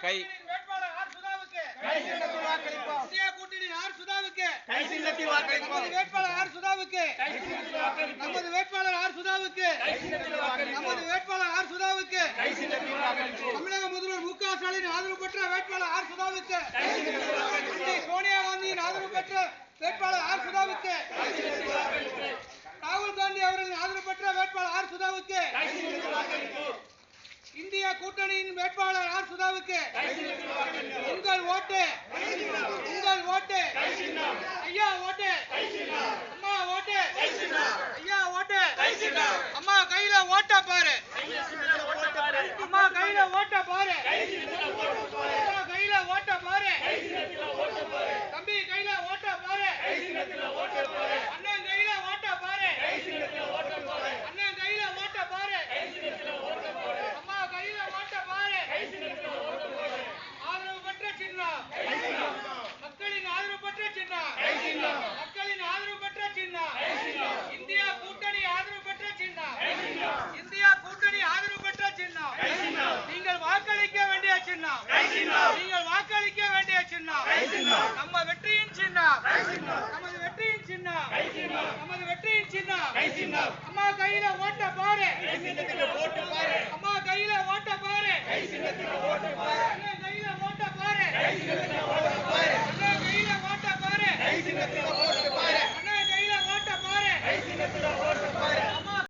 கை வேட்பாளர் ஆர் சுதாவுக்கு கை சின்னத்தில் வாக்களிப்போம். இந்தியா கூட்டணி ஆர் சுதாவுக்கு கை சின்னத்தில் வாக்களிப்போம். வேட்பாளர் ஆர் சுதாவுக்கு கை சின்னத்தில் வாக்களிப்போம். நமது வேட்பாளர் ஆர் சுதாவுக்கு கை சின்னத்தில் வாக்களிப்போம். நமது வேட்பாளர் ஆர் சுதாவுக்கு கை சின்னத்தில் வாக்களிப்போம். தமிழக முதல்வர் மு க ஸ்டாலின் ஆதரவு பெற்ற வேட்பாளர் ஆர் சுதாவுக்கு கை சின்னத்தில் வாக்களிப்போம். சோனியா காந்தியின் ஆதரவு பெற்ற வேட்பாளர் ஆர் சுதாவுக்கு கை சின்னத்தில் வாக்களிப்போம். ராகுல் காந்தி அவர்களின் ஆதரவு பெற்ற வேட்பாளர் ஆர் சுதாவுக்கு கை சின்னத்தில் வாக்களிப்போம். இந்திய கூட்டணியின் வேட்பாளர் ஆர் சுதாவுக்கு உங்கள் ஓட்டு உங்கள் ஓட்டு ஐயா ஓட்டு அம்மா ஓட்டு ஐயா ஓட்டு அம்மா கையில ஓட்ட பாரு அம்மா கையில ஓட்ட பாரு